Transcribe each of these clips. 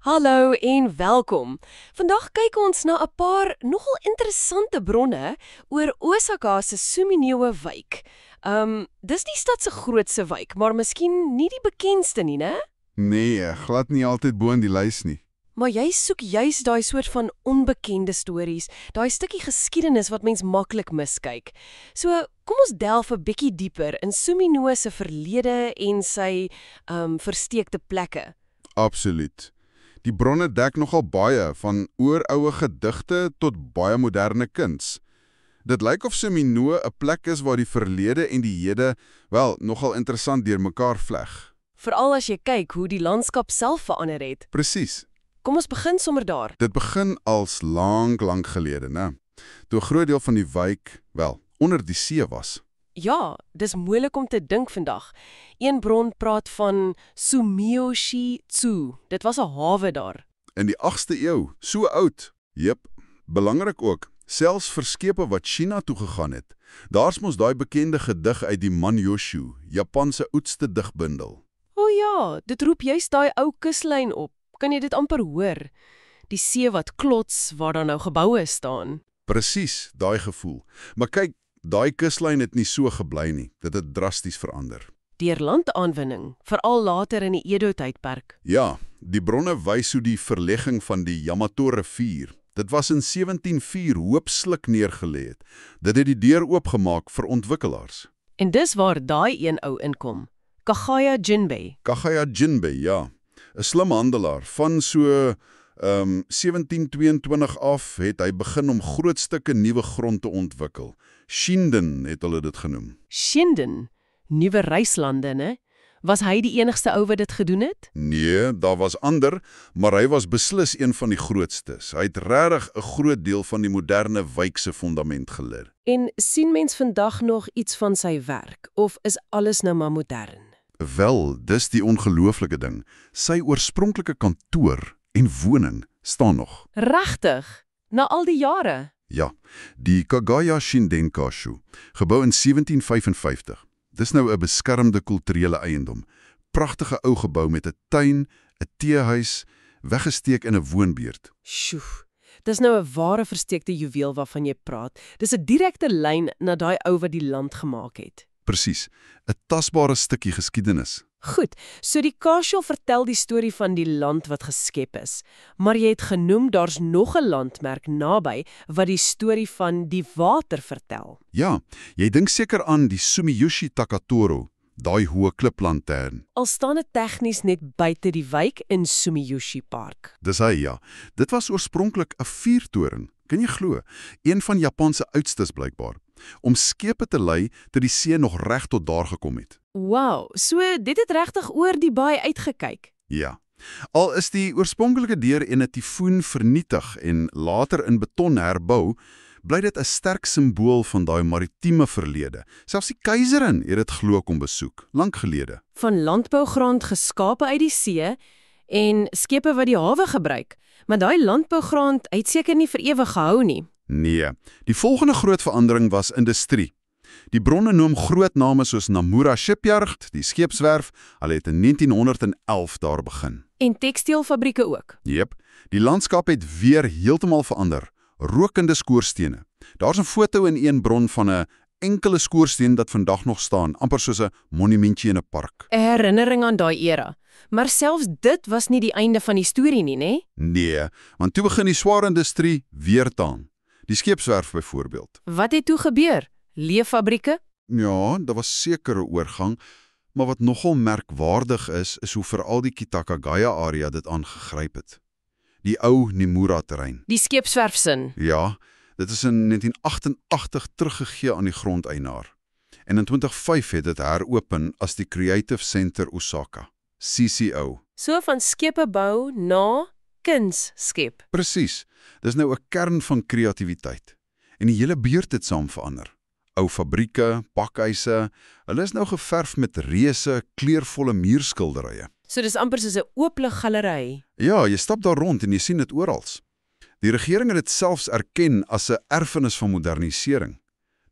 Hallo en welkom. Vandag kyk ons na 'n paar nogal interessante bronne oor Osaka se Suminiewe wijk. Dis die stad se grootste wijk, maar miskien nie die bekendste nie, né? Nee, glad nie altyd bo in die lys nie. Maar jy soek juis daai soort van onbekende stories, daai stukkie geskiedenis wat mens maklik miskyk. So, kom ons delf 'n bietjie dieper in Suminio se verlede en sy versteekte plekke. Absoluut. Die bronne dek nogal baie, van oeroue gedigte tot baie moderne kuns. Dit lyk of Suminio 'n plek is waar die verlede en die hede, wel, nogal interessant deurmekaar vleg. Veral as jy kyk hoe die landskap self verander het. Presies. Kom ons begin sommer daar. Dit begin als lank gelede, né? Toe 'n groot deel van die wijk, wel, onder die see was. Ja, dis moeilik om te dink vandag. Een bron praat van Sumioshi-tsu. Dit was 'n hawe daar. In die 8ste eeu, so oud. Jep, belangrik ook, selfs vir skepe wat China toe gegaan het. Daar's mos daai bekende gedig uit die Manyoshu, Japan se oudste digbundel. O ja, dit roep juist daai ou kuslyn op. Kan jy dit amper hoor? Die see wat klots waar daar nou geboue staan. Presies, daai gevoel. Maar kyk, daai kuslyn het nie so gebly nie. Dit het drasties verander. Deur landaanwinning, veral later in die Edo-tydperk. Ja, die bronne wys hoe die verlegging van die Yamato-rivier, dit was in 1704 hoopslik neergelê het. Dit het die deur oopgemaak vir ontwikkelaars. En dis waar daai een ou inkom. Kagaya Jinbei. Kagaya Jinbei, ja. 'n Slim handelaar. Van so 1722 af het hy begin om groot stukke nuwe grond te ontwikkel. Shinden het hulle dit genoem. Shinden, nuwe reislande, né? Was hy die enigste ou wat dit gedoen het? Nee, daar was ander, maar hy was beslis een van die grootstes. Hy het regtig 'n groot deel van die moderne wijk se fondament gelê. En sien mens vandag nog iets van sy werk, of is alles nou maar modern? Wel, dis die ongelooflike ding. Sy oorspronklike kantoor en woning staan nog. Regtig? Na al die jare? Ja, die Kagaya Shindenkashu, gebou in 1755. Dis nou 'n beskermde kulturele eiendom. Pragtige ou gebou met 'n tuin, 'n teehuis, weggesteek in 'n woonbuurt. Sjoe, dis nou 'n ware versteekte juweel waarvan jy praat. Dis 'n direkte lyn na daai ou wat die land gemaak het. Presies, 'n tasbare stukkie geskiedenis. Goed, so die Kasho vertel die storie van die land wat geskep is. Maar jy het genoem daar's nog 'n landmerk naby wat die storie van die water vertel. Ja, jy dink seker aan die Sumiyoshi Takatoro, daai hoë kliplantern. Al staan dit tegnies net buite die wijk in Sumiyoshi Park. Dis hy, ja. Dit was oorspronklik 'n vuurtoring. Kan jy glo? Een van Japan se oudstes blykbaar. Om skepe te lei tot die see nog reg tot daar gekom het. Wow, so dit het regtig oor die baai uitgekyk. Ja. Al is die oorspronklike deur in 'n tifoon vernietig en later in beton herbou, bly dit 'n sterk simbool van daai maritieme verlede. Selfs die keiserin het dit glo kom besoek, lank gelede. Van landbougrond geskape uit die see en skepe wat die hawe gebruik. Maar daai landbougrond het seker nie vir ewig gehou nie. Nee, die volgende groot verandering was industrie. Die bronne noem groot name soos Namura Shipyard, die skeepswerf, hulle het in 1911 daar begin. En tekstielfabrieke ook. Jep, die landskap het weer heeltemal verander. Rokende skoorstene. Daar's 'n foto in een bron van 'n enkele skoorsteen dat vandag nog staan, amper soos 'n monumentjie in 'n park. 'n Herinnering aan daai era. Maar selfs dit was nie die einde van die storie nie, né? Nee, want toe begin die swaar industrie weer taan. Die skeepswerf byvoorbeeld. Wat het toe gebeur? Leeffabrieke? Ja, daar was sekere oorgang, maar wat nogal merkwaardig is hoe veral die Kitakagaya-area dit aangegryp het. Die ou Nimura-terrein. Die skeepswerfsin. Ja, dit is in 1988 teruggegee aan die grondeienaar. En in 2005 het dit heropen as die Creative Center Osaka, CCO. So van skepe bou na kunsskep. Presies, dis nou 'n kern van kreatiwiteit. En die hele buurt het saam verander. Ou fabrieke, pakhuise, hulle is nou geverf met reuse, kleurvolle muurskilderye. So dis amper soos 'n oopluggalery. Ja, jy stap daar rond en jy sien dit oral. Die regering het dit selfs erken as 'n erfenis van modernisering.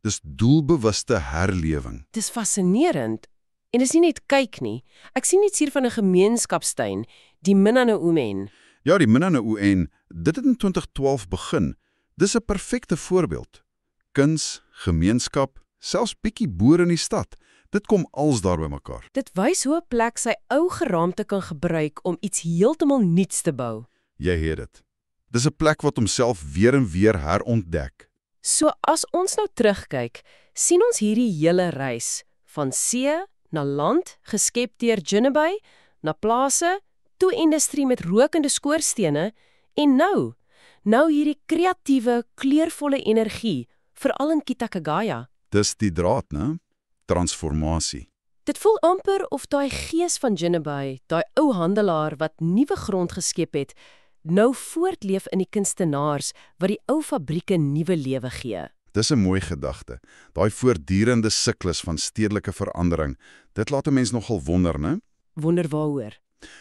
Dis doelbewuste herlewing. Dis fascinerend. En dis nie net kyk nie. Ek sien iets hier van 'n gemeenskapstuin, die Minano Umen. Ja, die Minna-UN, dit het in 2012 begin. Dis 'n perfekte voorbeeld. Kuns, gemeenskap, selfs bietjie boere in die stad. Dit kom als daar by mekaar. Dit wys hoe 'n plek sy ou geraamte kan gebruik om iets heeltemal nuuts te bou. Jy het dit. Dis 'n plek wat homself weer en weer herontdek. So as ons nou terugkyk, sien ons hierdie hele reis van see na land, geskep deur Jinnebay, na plase, toe industrie met rokende skoorstene en nou hierdie kreatiewe, kleurvolle energie, veral in Kitakagaya. Dis die draad, né? Transformasie. Dit voel amper of daai gees van Jinnebay, daai ou handelaar wat nuwe grond geskep het, nou voortleef in die kunstenaars wat die ou fabrieke nuwe lewe gee. Dis 'n mooi gedagte. Daai voortdurende siklus van stedelike verandering, dit laat 'n mens nogal wonder, né? Wonder waaroor?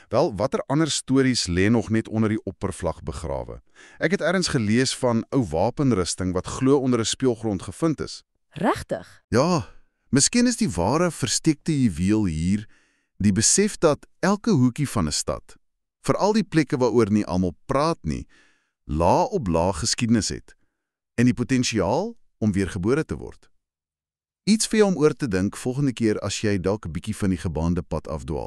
Wel, watter ander stories lê nog net onder die oppervlak begrawe? Ek het ergens gelees van ou wapenrusting wat glo onder 'n speelgrond gevind is. Regtig? Ja, miskien is die ware versteekte juweel hier die besef dat elke hoekie van 'n stad, veral die plekke waaroor nie almal praat nie, laag op laag geskiedenis het en die potensiaal om weer gebore te word. Iets vir jou om oor te dink volgende keer as jy dalk 'n bietjie van die gebaande pad afdwaal.